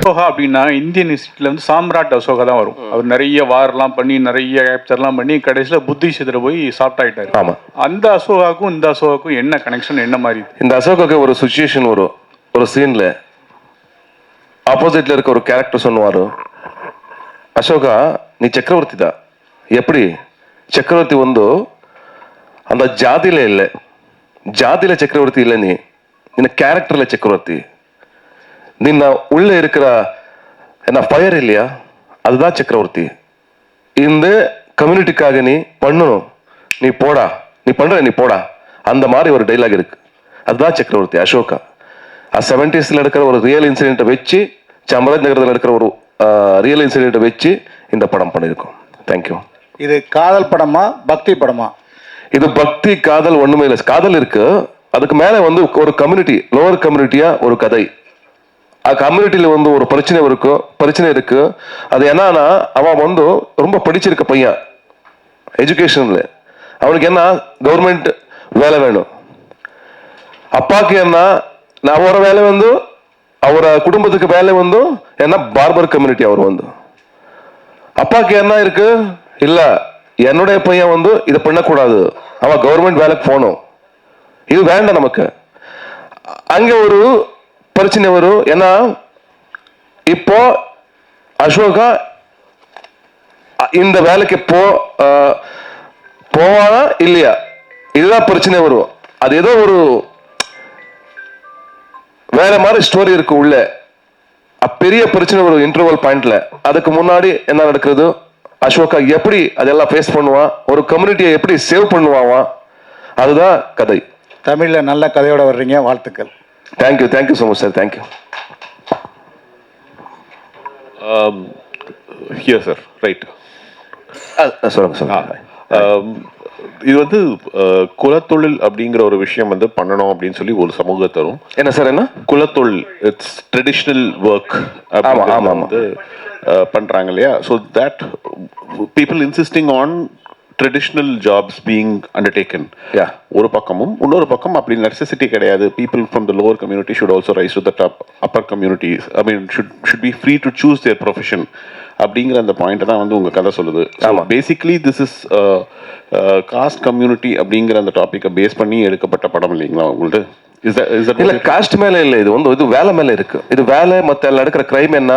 அசோகா அப்படின்னா இந்தியன் ஹிஸ்டரியில் வந்து சாம்ராட் அசோகா தான் வரும். அவர் நிறைய வார்லாம் பண்ணி நிறைய கேப்சர்லாம் பண்ணி கடைசியில் புத்திஷத்தில் போய் சாஃப்ட் ஆகிட்டார். ஆமாம். அந்த அசோகாவுக்கும் இந்த அசோகாவுக்கும் என்ன கனெக்ஷன், என்ன மாதிரி? இந்த அசோகாவுக்கு ஒரு சுச்சுவேஷன் வரும். ஒரு சீனில் ஆப்போசிட்டில் இருக்க ஒரு கேரக்டர் சொன்னுவார், அசோகா நீ சக்கரவர்த்தி தான். எப்படி ಚಕ್ರವರ್ತಿ ಒಂದು அந்த ஜாதியில இல்லை, ஜாதியில சக்கரவர்த்தி இல்லை, நீ ನಿನ್ನ ಕ್ಯಾರೆಕ್ಟರ್ல ಚಕ್ರವರ್ತಿ. ನಿನ್ನ உள்ள இருக்கிற என்ன ஃபயர் இல்லையா, அதுதான் சக்கரவர்த்தி. இந்த கம்யூனிட்டிக்காக நீ பண்ணணும், நீ போடா, நீ பண்ற நீ போடா, அந்த மாதிரி ஒரு டைலாக் இருக்கு. அதுதான் சக்கரவர்த்தி அசோகா. 70s நடக்கிற ஒரு ரியல் இன்சிடென்ட்டை வச்சு, சாமராஜ் நகரத்தில் நடக்கிற ஒரு ரியல் இன்சிடென்ட்டை வச்சு இந்த படம் பண்ணியிருக்கோம். தேங்க்யூ. இது காதல் படமா பக்தி படமா? இது பக்தி காதல் ஒண்ணுமே இல்லை. காதல் இருக்கு, அதுக்கு மேல வந்து ஒரு கம்யூனிட்டி, லோவர் கம்யூனிட்டியா ஒரு கதை. கம்யூனிட்டியில வந்து ஒரு பிரச்சனை இருக்கு. அது என்னன்னா, அவன் வந்து ரொம்ப படிச்சிருக்க பையன், எஜுகேஷன்ல அவனுக்கு என்ன கவர்மெண்ட் வேலை வேணும். அப்பாக்கு என்ன, அவர வேலை வந்து அவர குடும்பத்துக்கு வேலை வந்து என்ன பார்பர் கம்யூனிட்டி. அவர் வந்து அப்பாக்கு என்ன இருக்கு, இல்ல என்னுடைய பையன் வந்து இதை பண்ணக்கூடாது, அவன் கவர்மெண்ட் வேலைக்கு போகணும், இது வேண்டாம் நமக்கு. அங்க ஒரு பிரச்சனை வரும். ஏன்னா இப்போ அசோகா இந்த வேலைக்கு போவானா இல்லையா, இதுதான் பிரச்சனை வரும். அது ஏதோ ஒரு வேற மாதிரி ஸ்டோரி இருக்கு உள்ள. பெரிய பிரச்சனை வரும் இன்டர்வல் பாயிண்ட்ல. அதுக்கு முன்னாடி என்ன நடக்கிறது, அசோகா எப்படி அதெல்லாம் ஃபேஸ் பண்ணுவான், ஒரு கம்யூனிட்டியை எப்படி சேவ் பண்ணுவான், அதுதான் கதை. தமிழ்ல நல்ல கதையோட வர்றீங்க, வாழ்த்துக்கள். Thank you, thank you so much sir, thank you. Here sir, right. சொல்லுங்க சொல்லுங்க. இது வந்து குலத்தொழில் அப்படிங்கிற ஒரு விஷயம் வந்து பண்ணணும் அப்படின்னு சொல்லி ஒரு சமூகத்தரும். என்ன சார், என்ன குலத்தொழில், இட்ஸ் ட்ரெடிஷ்னல் ஒர்க் வந்து பண்றாங்க இல்லையா? So that people insisting on traditional jobs being undertaken ஒரு பக்கமும், இன்னொரு பக்கம் அப்படி நெசசிட்டி கிடையாது. People from the lower community should also rise to the top upper communities. I mean should be free to choose their profession அப்படிங்கிற அந்த point தான் வந்து உங்க கதை சொல்லுது. Basically this is caste community அப்படிங்கிற அந்த டாபிக்கை பேஸ் பண்ணி எடுக்கப்பட்ட படம் இல்லைங்களா உங்கள்ட்ட? இல்ல, காஸ்ட் மேல இல்ல, இது வந்து இது வேலை மேல இருக்கு. இது வேலை மத்த நடக்கிற கிரைம் என்ன,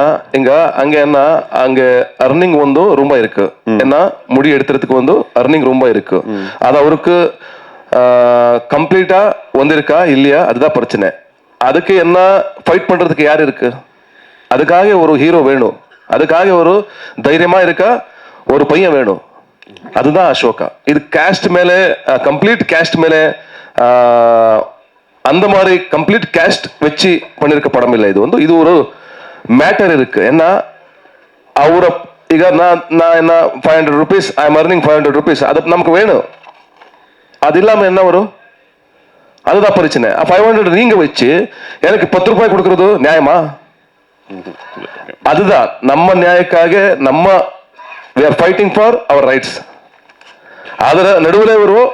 அங்க என்ன, அங்க அர்னிங் வந்து ரொம்ப இருக்கு. ஏன்னா முடி எடுத்துறதுக்கு வந்து அர்னிங் ரொம்ப இருக்கு. அது அவருக்கு கம்ப்ளீட்டா வந்திருக்கா இல்லையா, அதுதான் பிரச்சனை. அதுக்கு என்ன ஃபைட் பண்றதுக்கு யார் இருக்கு, அதுக்காக ஒரு ஹீரோ வேணும், அதுக்காக ஒரு தைரியமா இருக்க ஒரு பையன் வேணும், அதுதான் அசோகா. இது காஸ்ட் மேல, கம்ப்ளீட் காஸ்ட் மேல அந்த மாதிரி கம்ப்ளீட் கேஸ்ட் வச்சு பண்ணிருக்க படம் இல்லை. இது வந்து இது ஒரு மேட்டர் இருக்கு. ஏன்னா அவர ಈಗ நான் என்ன 500 rupees I am earning 500 rupees, அது நமக்கு வேணும். அது இல்லாம என்ன வரும், அதுதான் பிரச்சனை. 500 நீங்க வச்சு எனக்கு 10 ரூபாய் கொடுக்கறது நியாயமா? அதுதான் நம்ம நியாயக்காக நம்ம we are fighting for our rights. அதுல நடுவுல வரும்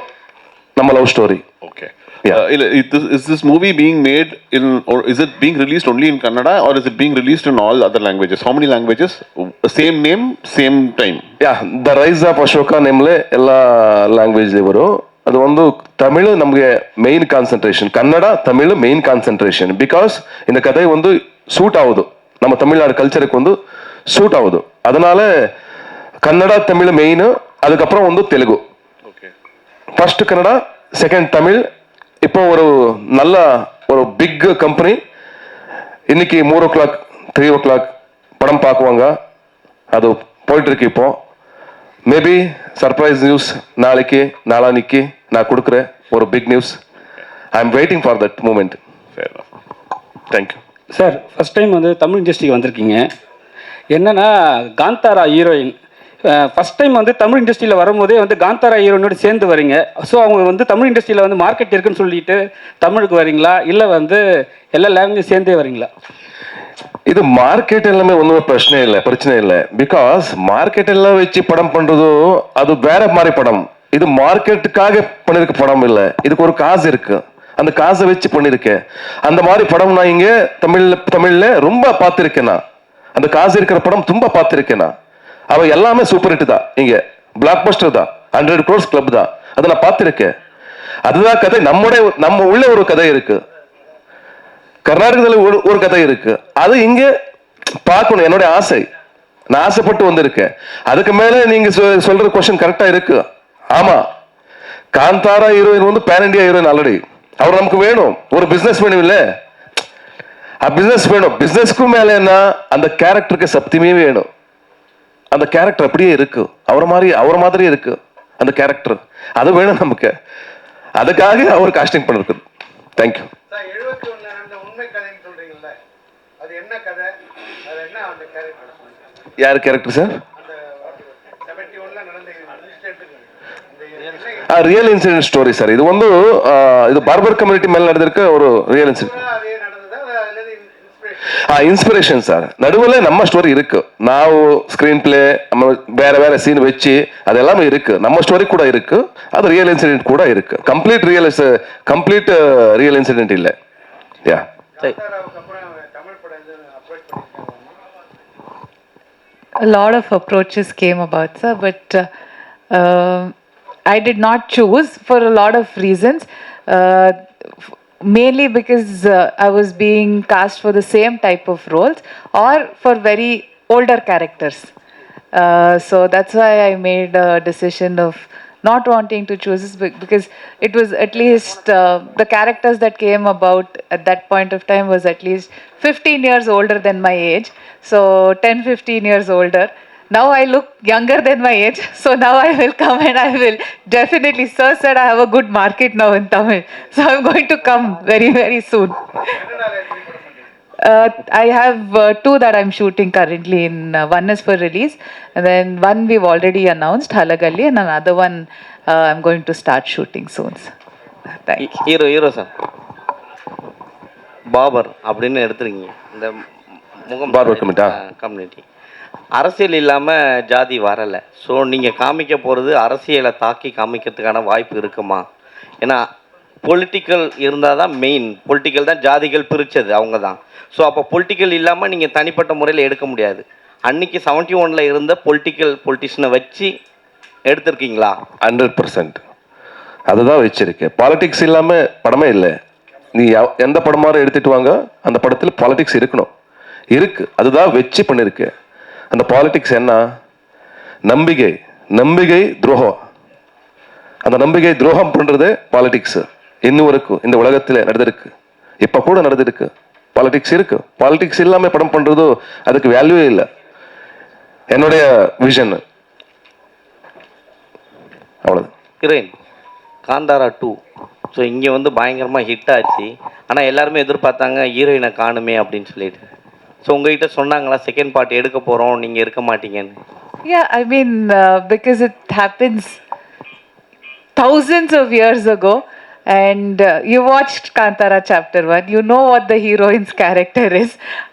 நம்ம love story. Okay. Is this movie being made in, or is it being released only in Kannada, or is it being released in all other languages? How many languages? Same name, same time? Yeah, The Rise of Ashoka ನೇಮ್ಲೆ ಎಲ್ಲ language ಬರು. ಅದು ಒಂದು ತಮಿಳು ನಮಗೆ main concentration, Kannada Tamil main concentration. Because இந்த கதை வந்து suit ஆகுது, நம்ம தமிழ்நாடு கல்ச்சருக்கு வந்து சூட் ஆகுது. அதனால கன்னட தமிழ் மெயின், அதுக்கப்புறம் வந்து தெலுங்கு. First Kannada, second Tamil. இப்போ ஒரு நல்ல ஒரு பிக் கம்பெனி இன்னைக்கு 3 o'clock 3 o'clock படம் பார்க்குவாங்க. அது போயிட்டு இருக்கு இப்போ. மேபி சர்ப்ரைஸ் நியூஸ் நாளைக்கு நாளானிக்கு நான் கொடுக்குறேன், ஒரு big news. I am waiting for that moment. Thank you sir. First time வந்து தமிழ் இண்டஸ்ட்ரிக்கு வந்திருக்கீங்க. என்னன்னா காந்தாரா ஹீரோயின் ஃபர்ஸ்ட் டைம் வந்து தமிழ் இண்டஸ்ட்ரியில் வரும்போதே வந்து காந்தாரா ஹீரோனோடு சேர்ந்து வரீங்க. ஸோ அவங்க வந்து தமிழ் இண்டஸ்ட்ரியில் வந்து மார்க்கெட் இருக்குன்னு சொல்லிட்டு தமிழுக்கு வரீங்களா, இல்லை வந்து எல்லா லாங்குவேஜ் சேர்ந்தே வரீங்களா? இது மார்க்கெட் எல்லாமே ஒன்றும் பிரச்சனை இல்லை. பிகாஸ் மார்க்கெட் எல்லாம் வச்சு படம் பண்றது அது வேற மாதிரி படம். இது மார்க்கெட்டுக்காக பண்ணிருக்க படம் இல்லை, இதுக்கு ஒரு காசு இருக்கு, அந்த காசை வச்சு பண்ணிருக்கேன். அந்த மாதிரி படம் நான் இங்க தமிழ்ல ரொம்ப பார்த்திருக்கேன். நான் அந்த காசு இருக்கிற படம் தும்ப பார்த்திருக்கேன் நான். அவ எல்லாமே சூப்பர் ஹிட் தான், இங்க பிளாக் பஸ்டர் தான், 100 crores கிளப் தான், அதை நான் பார்த்திருக்கேன். அதுதான் கதை. நம்ம உள்ள ஒரு கதை இருக்கு, கர்நாடகத்தில் ஒரு கதை இருக்கு, அது இங்க பார்க்கணும். என்னுடைய ஆசை, நான் ஆசைப்பட்டு வந்திருக்கேன். அதுக்கு மேல நீங்க சொல்ற கொஸ்டின் கரெக்டா இருக்கு. ஆமா, காந்தாரா ஹீரோயின் வந்து பேன் இண்டியா ஹீரோயின் ஆல்ரெடி. அவர் நமக்கு வேணும், ஒரு பிசினஸ் வேணும் இல்ல, பிசினஸ் வேணும். பிசினஸ்க்கும் மேல என்ன, அந்த கேரக்டருக்கு சப்திமே வேணும். அந்த கேரக்டர் அப்படியே இருக்கு, அவர் மாதிரி இருக்கு அந்த கேரக்டர், அது வேணும் நமக்கு. அதுக்காக அவர் காஸ்டிங் பண்ணிருக்கு. தேங்க்யூ. யார் character sir? Real incident story sir. இது வந்து இது பார்பர் கம்யூனிட்டி மேல நடந்திருக்க ஒரு ரியல் இன்சிடென்ட். Inspiration sir. நடுவில் நம்ம ஸ்டோரி இருக்கு, நான் ஸ்கிரீன் பிளே வேற சீன் வச்சு அது எல்லாமே இருக்கு, நம்ம ஸ்டோரி கூட இருக்கு, அது ரியல் இன்சிடென்ட் கூட இருக்கு. கம்ப்ளீட் ரியல் இன்சிடென்ட் இல்ல. யா, a lot of approaches came about, sir, but I did not choose for a lot of reasons. Mainly because I was being cast for the same type of roles or for very older characters. So that's why I made a decision of not wanting to choose this, because it was at least the characters that came about at that point of time was at least 15 years older than my age. So 10-15 years older. Now I look younger than my age, so now I will come and I will definitely, sir said I have a good market now in Tamil, so I'm going to come very soon. I have 2 that I'm shooting currently. One is for release, and then one we've already announced, Halagalli, and another one I'm going to start shooting soon. Thank you. Hero sir பாபர் அப்படின்னு எடுத்துருக்கீங்க. இந்த முகம் barber community அரசியல் இல்லாமல் ஜாதி வரலை. So நீங்கள் காமிக்க போகிறது அரசியலை தாக்கி காமிக்கிறதுக்கான வாய்ப்பு இருக்குமா? ஏன்னா பொலிட்டிக்கல் இருந்தால் தான் மெயின், பொலிட்டிக்கல் தான் ஜாதிகள் பிரித்தது அவங்க தான். ஸோ அப்போ பொலிட்டிக்கல் இல்லாமல் நீங்கள் தனிப்பட்ட முறையில் எடுக்க முடியாது. அன்றைக்கி 71 இருந்த பொலிட்டிஷனை வச்சு எடுத்திருக்கீங்களா? 100% அதுதான் வச்சிருக்கேன். பாலிடிக்ஸ் இல்லாமல் படமே இல்லை. நீ எந்த படமாக எடுத்துட்டு வாங்க, அந்த படத்தில் பாலிடிக்ஸ் இருக்கணும், இருக்கு, அதுதான் வச்சு பண்ணியிருக்கேன். அந்த பாலிடிக்ஸ் என்ன, நம்பிக்கை துரோகம். அந்த நம்பிக்கை துரோகம் பண்றது பாலிடிக்ஸ் இன்னும் வரைக்கும் இந்த உலகத்தில் நடந்திருக்கு, இப்ப கூட நடந்திருக்கு. பாலிடிக்ஸ் இருக்கு, பாலிடிக்ஸ் இல்லாம படம் பண்றதோ அதுக்கு வேல்யூ இல்லை. என்னுடைய விஷன் அவ்வளவு. ஹீரோயின் காந்தாரா 2 ஸோ இங்கே வந்து பயங்கரமாக ஹிட் ஆச்சு. ஆனால் எல்லாருமே எதிர்பார்த்தாங்க ஹீரோயினை காணுமே அப்படின்னு சொல்லிட்டு. ஸோ உங்ககிட்ட சொன்னாங்களா செகண்ட் பார்ட் எடுக்க போகிறோம், நீங்கள் இருக்க மாட்டீங்கன்னு? Yeah, I mean, because it happens thousands of years ago, and you watched Kantara chapter 1, you know what the heroine's character is.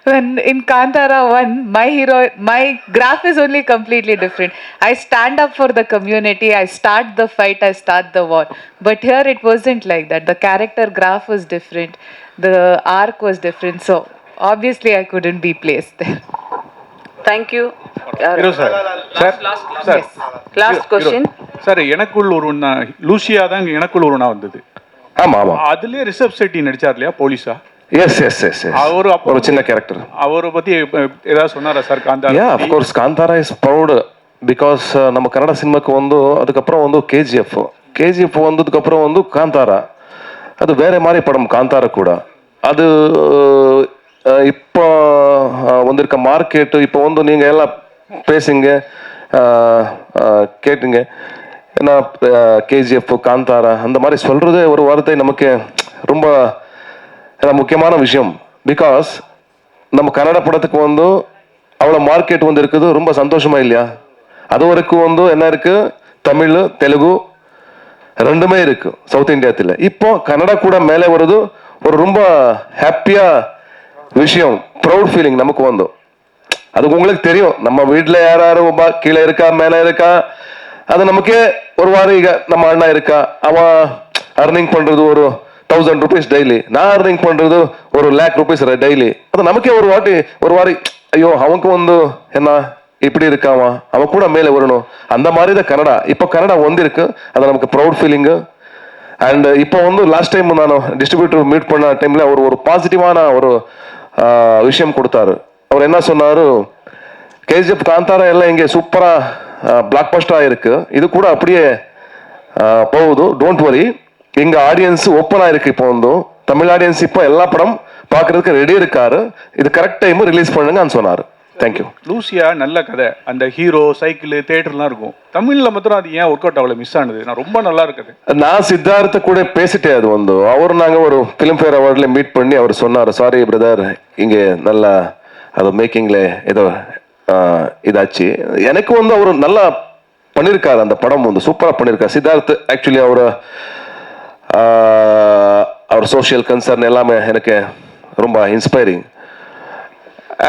When in Kantara 1, my graph is only completely different. I stand up for the community, I start the fight, I start the war. But here it wasn't like that. The character graph was different, the arc was different, so obviously I couldn't be placed there. Thank you. Last question. Sir, எனக்குள் ஒருவனா Lucia தான் எனக்குள் ஒருவனா வந்தது. ஆமா ஆமா, அதுலயே ரிஷப் செட்டி நடிச்சார் இல்லையா போலீஸா? S அவரு ஒரு சின்ன கேரக்டர். அவரை பத்தி ஏதாவது சொன்னாரா சார்? Kantara, yeah of course, Kantara is proud because நம்ம கன்னட சினிமாக்கு வந்து அதுக்கப்புறம் வந்து கேஜிஎஃப் வந்ததுக்கப்புறம் வந்து காந்தாரா, அது வேற மாதிரி படம். காந்தாரா கூட அது இப்போ வந்திருக்க மார்க்கெட்டு, இப்போ வந்து நீங்கள் எல்லாம் பேசுங்க கேட்டுங்க, ஏன்னா கேஜிஎஃப் காந்தாரா அந்த மாதிரி சொல்கிறதே ஒரு வார்த்தை நமக்கு ரொம்ப முக்கியமான விஷயம். பிகாஸ் நம்ம கன்னட படத்துக்கு வந்து அவ்வளோ மார்க்கெட் வந்து இருக்குது, ரொம்ப சந்தோஷமா இல்லையா? அது வரைக்கும் வந்து என்ன இருக்கு, தமிழ் தெலுங்கு ரெண்டுமே இருக்கு சவுத் இந்தியாத்தில். இப்போ கன்னடா கூட மேலே வருது, ஒரு ரொம்ப ஹாப்பியா விஷயம், ப்ரௌட் ஃபீலிங் நமக்கு வந்து. அதுக்கு உங்களுக்கு தெரியும், நம்ம வீட்டில் யார் கீழே இருக்கா மேலே இருக்கா, அது நமக்கே ஒரு வாரம் நம்ம அண்ணா இருக்கா, அவன் அர்னிங் பண்றது ஒரு 1000 rupees டெய்லி, நான் அர்னிங் பண்றது ஒரு 1,00,000 rupees டெய்லி. அது நமக்கே ஒரு வாரி ஐயோ அவனுக்கு வந்து என்ன இப்படி இருக்காமா, அவன் கூட மேலே வரணும், அந்த மாதிரி தான் கன்னடா. இப்போ கன்னடா வந்திருக்கு, அது நமக்கு ப்ரௌட் ஃபீலிங்கு. அண்ட் இப்போ வந்து லாஸ்ட் டைம் நான் டிஸ்ட்ரிபியூட்டர் மீட் பண்ண டைமில் அவர் ஒரு பாசிட்டிவான ஒரு விஷயம் கொடுத்தாரு. அவர் என்ன சொன்னார், கேஜிஎஃப் காந்தாரா எல்லாம் இங்கே சூப்பராக பிளாக் பஸ்டராக இருக்கு, இது கூட அப்படியே போகுது, டோன்ட் வரி, எங்க ஆடியன்ஸ் ஓப்பனா இருக்கு. இப்போ வந்து தமிழ் ஆடியன்ஸ் இப்போ எல்லா படம் பார்க்கறதுக்கு ரெடி இருக்காரு, இது கரெக்ட் டைம் ரிலீஸ் பண்ணுங்கன்னு சொன்னாரு. தேங்க்யூ. லூசியா நல்ல கதை, அந்த ஹீரோ சைக்கிள் தேட்டர்லாம் இருக்கும். தமிழ்ல மாத்திரம் அது ஏன் ஒர்க் அவுட் அவ்வளோ மிஸ் ஆனது? நான் ரொம்ப நல்லா இருக்குது. நான் சித்தார்த்த கூட பேசிட்டேன். அது வந்து அவர் நாங்கள் ஒரு ஃபிலிம்ஃபேர் அவார்ட்ல மீட் பண்ணி அவர் சொன்னார், சாரி பிரதர் இங்கே நல்லா அது மேக்கிங்ல ஏதோ இதாச்சு. எனக்கு வந்து அவர் நல்லா பண்ணியிருக்காரு, அந்த படம் வந்து சூப்பராக பண்ணியிருக்காரு சித்தார்த். ஆக்சுவலி அவர் சோஷியல் கன்சர்ன் எல்லாமே எனக்கு ரொம்ப இன்ஸ்பைரிங்.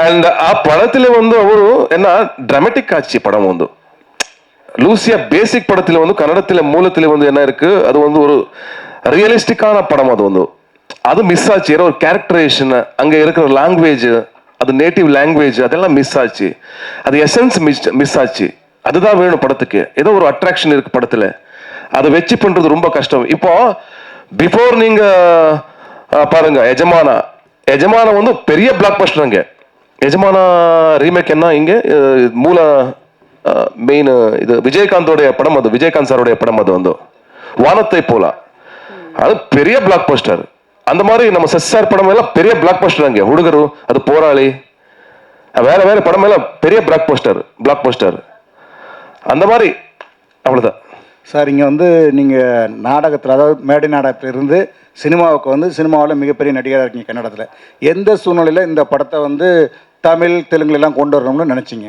அண்ட் ಆ படத்தில் வந்து ಅವರು என்ன ಡ್ರಾಮೆಟಿಕ್ ஆச்சு படம் வந்து. லூசியா பேசிக் படத்தில் வந்து கன்னடத்தில் மூலத்தில் வந்து என்ன இருக்கு, அது வந்து ஒரு ரியலிஸ்டிக்கான படம். அது வந்து அது மிஸ் ஆச்சு. ஏதோ ஒரு கேரக்டரைசேஷன், அங்கே இருக்கிற லாங்குவேஜ், அது நேட்டிவ் லாங்குவேஜ், அதெல்லாம் மிஸ் ஆச்சு. அது எசன்ஸ் மிஸ் ஆச்சு. அதுதான் வேணும் படத்துக்கு. ஏதோ ஒரு அட்ராக்ஷன் இருக்கு படத்தில், அதை வச்சு பண்றது ரொம்ப கஷ்டம். இப்போ பிஃபோர் நீங்க பாருங்க எஜமான வந்து பெரிய பிளாக் பஸ்டருங்க. எஜமான ரீமேக் என்ன இங்கே மூல மெயின் இது விஜயகாந்தோடைய படம், அது விஜயகாந்த் சாருடைய படம். அது வந்து வானத்தை போல, அது பெரிய பிளாக் பஸ்டர். அந்த மாதிரி நம்ம சஸ்சார் படம் எல்லாம் பெரிய பிளாக் பஸ்டர். அங்கே ಹುಡುಗರು, அது போராளி, வேற வேற படம் எல்லாம் பெரிய பிளாக் பஸ்டர். அந்த மாதிரி அவ்வளவுதான் சார். இங்கே வந்து நீங்கள் நாடகத்தில், அதாவது மேடை நாடகத்தில் இருந்து சினிமாவுக்கு வந்து சினிமாவில் மிகப்பெரிய நடிகராக இருக்கீங்க கன்னடத்தில். எந்த சூழ்நிலையில் இந்த படத்தை வந்து தமிழ் தெலுங்குலாம் கொண்டு வரணும்னு நினச்சிங்க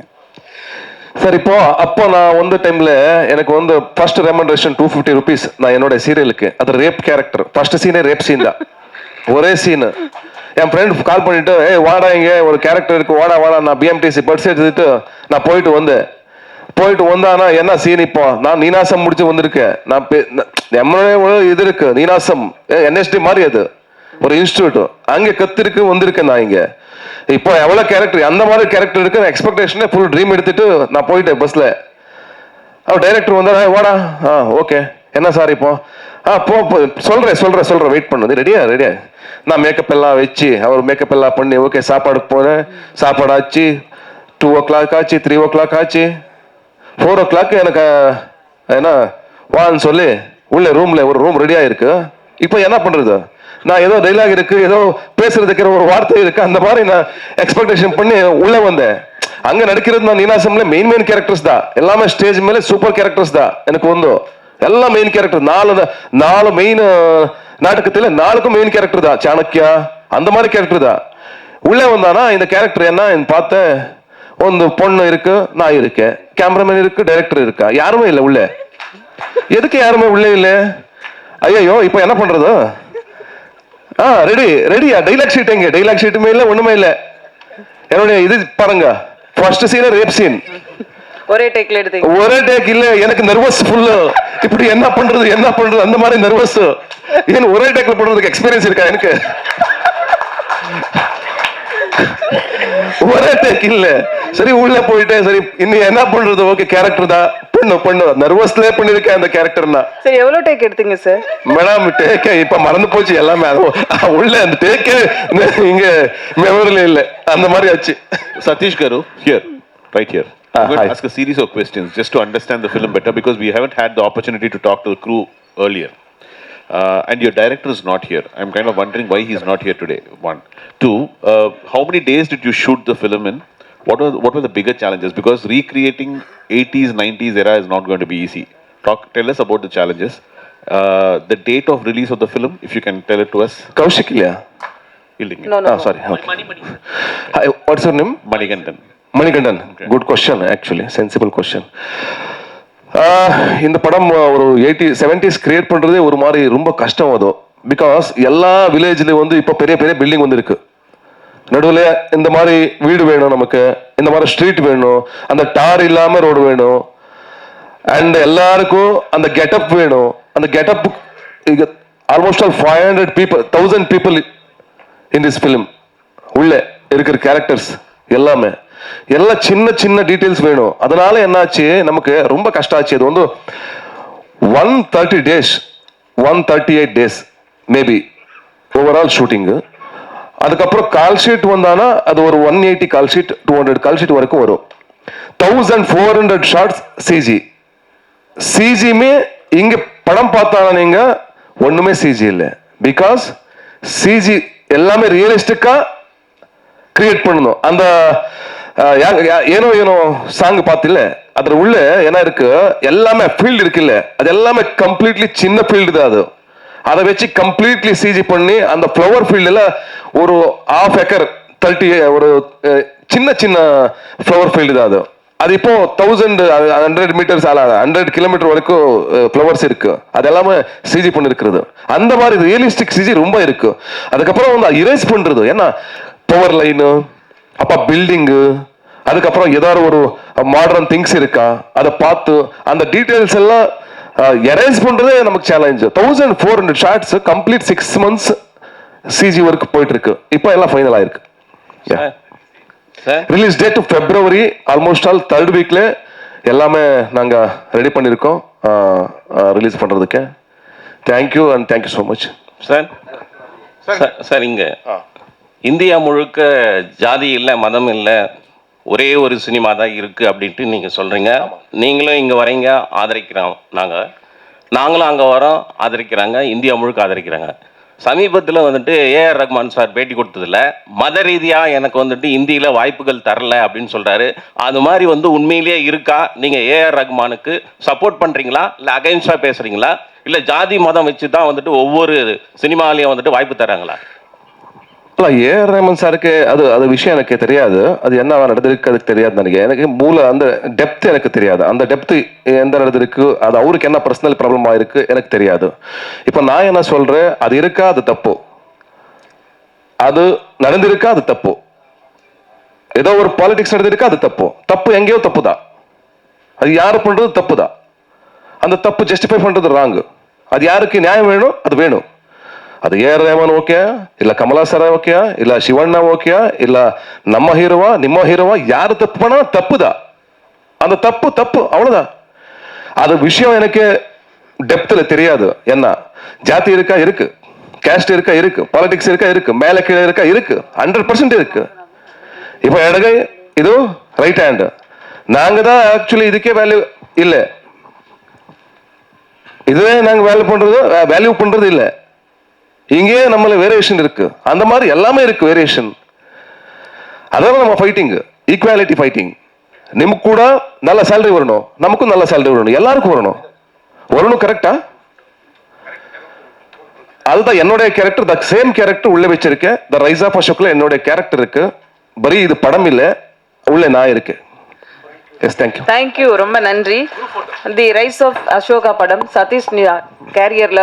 சார்? அப்போ நான் வந்து டைம்ல எனக்கு வந்து ஃபர்ஸ்ட் ரெமண்டேஷன் 250 rupees நான் என்னோட சீரியலுக்கு. அது ரேப் கேரக்டர், ஃபர்ஸ்ட் சீனே ரேப் சீன் தான், ஒரே சீனு. என் ஃப்ரெண்ட் கால் பண்ணிட்டு, வாடா இங்கே ஒரு கேரக்டர் இருக்கு, வாடா நான் பிஎம்டிசி பர்ஸ் எடுத்துட்டு நான் போயிட்டு வந்தானா என்ன சீன். இப்போ நான் நீனாசம் முடிச்சு வந்திருக்கேன். நான் இது இருக்கு நீனாசம் என்எஸ்டி மாதிரி, அது ஒரு இன்ஸ்டியூட், அங்கே கத்திருக்கு வந்திருக்கேன் நான் இங்க. இப்போ எவ்வளவு கேரக்டர், அந்த மாதிரி கேரக்டர் இருக்கு. எக்ஸ்பெக்டேஷனே ஃபுல் ட்ரீம் எடுத்துட்டு நான் போயிட்டேன் பஸ்ல. அவர் டைரக்டர் வந்தா, வாடா, ஓகே என்ன சார் இப்போ சொல்றேன் வெயிட் பண்ணு, ரெடியா நான் மேக்கப் எல்லாம் வச்சு அவர் மேக்கப் எல்லாம் பண்ணி ஓகே சாப்பாடுக்கு போனேன். சாப்பாடு ஆச்சு, 2 o'clock ஆச்சு, 3 o'clock ஆச்சு, 4 o'clock எனக்கு என்ன வான்னு சொல்லி உள்ள ரூம்ல ஒரு ரூம் ரெடியா இருக்கு. இப்போ என்ன பண்றது, நான் ஏதோ டைலாக் இருக்கு, ஏதோ பேசுறதுக்கு ஒரு வார்த்தை இருக்கு, அந்த மாதிரி நான் எக்ஸ்பெக்டேஷன் பண்ணி உள்ள வந்தேன். அங்க நடிக்கிறது நான் நீனாசம்ல மெயின் கேரக்டர்ஸ் தான், எல்லாமே ஸ்டேஜ் மேல சூப்பர் கேரக்டர்ஸ் தான். எனக்கு வந்து எல்லாம் மெயின் கேரக்டர், 4 மெயின் நாடகத்துல 4க்கும் மெயின் கேரக்டர் தான். சாணக்கியா அந்த மாதிரி கேரக்டர் தான். உள்ள வந்தானா இந்த கேரக்டர் என்ன பார்த்தேன், ಒಂದು பொண்ணு இருக்கு, நான் இருக்கேன், கேமராமேன் இருக்கு, டைரக்டர் இருக்கா, யாருமே இல்லை உள்ள. எதுக்கு யாருமே உள்ள இல்ல? ஐயோ இப்போ என்ன பண்றது? ரெடியா டைலாக் ஷீட் எங்க? டைலாக் ஷீட்டுமே இல்லை, ஒண்ணுமே இல்லை. என்னுடைய இது பாருங்க, ஃபர்ஸ்ட் சீன் ரேப் சீன், ஒரே டேக்ல எடுத்தீங்க? ஒரே டேக் இல்ல, எனக்கு நர்வஸ் ஃபுல். இப்படி என்ன பண்றது அந்த மாதிரி நர்வஸ். ஏன் ஒரே டேக்ல பண்றதுக்கு எக்ஸ்பீரியன்ஸ் இருக்கா எனக்கு? ஒரே டேக் இல்ல. சரி உள்ள போயிட்டேன். சரி இன்னும் என்ன பண்றது? ஓகே கேரக்டர் தான், பண்ணு நர்வஸ்ல பண்ணிருக்கேன் அந்த கேரக்டர்னா. சரி எவ்வளவு டேக் எடுத்தீங்க சார்? மேடம் டேக் இப்ப மறந்து போச்சு எல்லாமே. உள்ள அந்த டேக் இங்க மெமரியில இல்ல, அந்த மாதிரி ஆச்சு. Satish Garu, right here. I'm going to ask a series of questions just to understand the film better, because we haven't had the opportunity to talk to the crew earlier. And your director is not here. I'm kind of wondering why he's not here today. 1, 2, how many days did you shoot the film in? What were the bigger challenges? Because recreating 80s, 90s era is not going to be easy. Tell us about the challenges. The date of release of the film, if you can tell it to us. Kaushik இல்லையா? இல்லைங்க. No. Sorry. Hi, what's your name? Manikandan. Okay. Good question actually, sensible question. இந்த படம் ஒரு 70s create பண்றதே ஒரு மாதிரி ரொம்ப கஷ்டம். அது பிகாஸ் எல்லா வில்லேஜ்ல வந்து இப்போ பெரிய பில்டிங் வந்து இருக்கு. நடுவில் இந்த மாதிரி வீடு வேணும் நமக்கு, இந்த மாதிரி ஸ்ட்ரீட் வேணும், அந்த டார் இல்லாம ரோடு வேணும், அண்ட் எல்லாருக்கும் அந்த கெட்டப் வேணும். அந்த getup almost all 500 people, 1000 people in this film. உள்ள இருக்கிற கேரக்டர்ஸ் எல்லாமே எல்லாம் சின்ன சின்ன டீட்டெயில்ஸ் வேணும். அதனால என்னாச்சு, நமக்கு ரொம்ப கஷ்டம் ஆச்சு. அது வந்து 130 days 138 days maybe overall shooting. அதுக்கப்புறம் கால் ஷீட் வந்தானா அது ஒரு 180 கால் ஷீட் 200 கால் ஷீட் வரைக்கும் வரும். 1400 ஷார்ட்ஸ் சிஜிமே இங்க படம் பார்த்தானா நீங்க ஒண்ணுமே சிஜி இல்லை. பிகாஸ் சிஜி எல்லாமே ரியலிஸ்டிக்கா கிரியேட் பண்ணணும். அந்த ஏனோ ஏனோ சாங் பார்த்தில்ல, அதுல உள்ள என்ன இருக்கு, எல்லாமே ஃபீல்டு இருக்குல்ல, அது எல்லாமே கம்ப்ளீட்லி சின்ன ஃபீல்டு தான். அது அதை வச்சு கம்ப்ளீட்லி சிஜி பண்ணி அந்த ஃப்ளவர் ஃபீல்டில் ஒரு 1/2 ஏக்கர் 30 ஒரு சின்ன சின்ன ஃப்ளவர் ஃபீல்டு தான் அது. அது இப்போ 1100 மீட்டர்ஸ் 100 கிலோமீட்டர் வரைக்கும் ஃப்ளவர்ஸ் இருக்கு. அது எல்லாமே சிஜி பண்ணிருக்கிறது. அந்த மாதிரி ரியலிஸ்டிக் சிஜி ரொம்ப இருக்கு. அதுக்கப்புறம் வந்து இரேஸ் பண்றது, ஏன்னா பவர் லைனு, அப்ப பில்டிங்கு, அதுக்கப்புறம் ஏதாவது ஒரு மாடர்ன் திங்ஸ் இருக்கா அதை பார்த்து அந்த டீடைல்ஸ் எல்லாம் எரேஞ்ச் பண்றதே நமக்கு challenge. 1400 shots complete 6 months CG work போயிட்டு இருக்கு. இப்போ எல்லாம் ஃபைனல் ஆயிருக்கு. Release date February, almost all 3rd weekல எல்லாமே நாங்க ரெடி பண்ணிருக்கோம் ரிலீஸ் பண்றதுக்கு. Thank you and thank you so much. Sir இங்க இந்தியா முழுக்க ஜாதி இல்லை, மதம் இல்லை, ஒரே ஒரு சினிமா தான் இருக்கு அப்படின்ட்டு நீங்க சொல்றீங்க. நீங்களும் இங்க வரீங்க, ஆதரிக்கிறோம். நாங்களும் அங்க வரோம், ஆதரிக்கிறாங்க, இந்தியா முழுக்க ஆதரிக்கிறாங்க. சமீபத்தில் வந்துட்டு ஏஆர் ரஹ்மான் சார் பேட்டி கொடுத்ததில்ல, மத ரீதியாக எனக்கு வந்துட்டு இந்தியில் வாய்ப்புகள் தரல அப்படின்னு சொல்கிறாரு. அது மாதிரி வந்து உண்மையிலேயே இருக்கா? நீங்கள் ஏஆர் ரஹ்மானுக்கு சப்போர்ட் பண்ணுறீங்களா, இல்லை அகைன்ஸ்டாக பேசுகிறீங்களா, இல்லை ஜாதி மதம் வச்சு தான் வந்துட்டு ஒவ்வொரு சினிமாலையும் வந்துட்டு வாய்ப்பு தராங்களா? இல்லை, ஏஆர் ரஹ்மான் சாருக்கு அது விஷயம் எனக்கு தெரியாது. அது என்ன நடந்திருக்கு அதுக்கு தெரியாது. எனக்கு மூல அந்த டெப்த் எனக்கு தெரியாது. அந்த டெப்த் எந்த நடந்திருக்கு, அது அவருக்கு என்ன பர்சனல் ப்ராப்ளம் ஆயிருக்கு எனக்கு தெரியாது. இப்போ நான் என்ன சொல்றேன், அது இருக்கா அது தப்பு, அது நடந்திருக்கா அது தப்பு, ஏதோ ஒரு பாலிடிக்ஸ் நடந்திருக்கா அது தப்பு. தப்பு எங்கேயோ தப்பு தான். அது யாரு பண்றது தப்பு தான். அந்த தப்பு ஜஸ்டிஃபை பண்றது ராங். அது யாருக்கு நியாயம் வேணும் அது வேணும். அது ஏஆர் ரஹ்மான் ஓகே, இல்ல கமலா சார் ஓகே, இல்ல சிவண்ணா ஓகே, இல்ல நம்ம ஹீரோவா நிம்ம ஹீரோவா, யாரு தப்பு பண்ணா தப்புதான். அந்த தப்பு தப்பு அவ்வளவுதான். அது விஷயம் எனக்கு டெப்த்ல தெரியாது. என்ன ஜாதி இருக்கா இருக்கு, கேஸ்ட் இருக்கா இருக்கு, பாலிடிக்ஸ் இருக்கா இருக்கு, மேல கீழே இருக்கா இருக்கு, 100% இருக்கு. இப்ப இடகை இது ரைட் ஹேண்ட், நாங்க தான் ஆக்சுவலி இதுக்கே வேல்யூ இல்லை. இதுவே நாங்க வேல்யூ பண்றது இல்லை. இங்கே நம்மள வேரியேஷன் இருக்கு. அந்த மாதிரி எல்லாமே இருக்கு வேரியேஷன். அதான் நம்ம ஃபைட்டிங், ஈக்குவாலிட்டி ஃபைட்டிங். நமக்கு கூட நல்ல சேலரி வரணும், நமக்கும் நல்ல சேலரி வரணும், எல்லாருக்கும் வரணும். கரெக்டா? அதுதான் என்னுடைய கேரக்டர். த சேம் கேரக்டர் உள்ள வச்சிருக்கேன். த ரைஸ் ஆஃப் அசோக்ல என்னுடைய கேரக்டர் இருக்கு. பரி இது படம் இல்லை, உள்ள நான் இருக்கேன். S, thank you. தேங்க்யூ, ரொம்ப நன்றி. தி ரைஸ் ஆஃப் அசோகா படம் சதீஷ் கேரியர்ல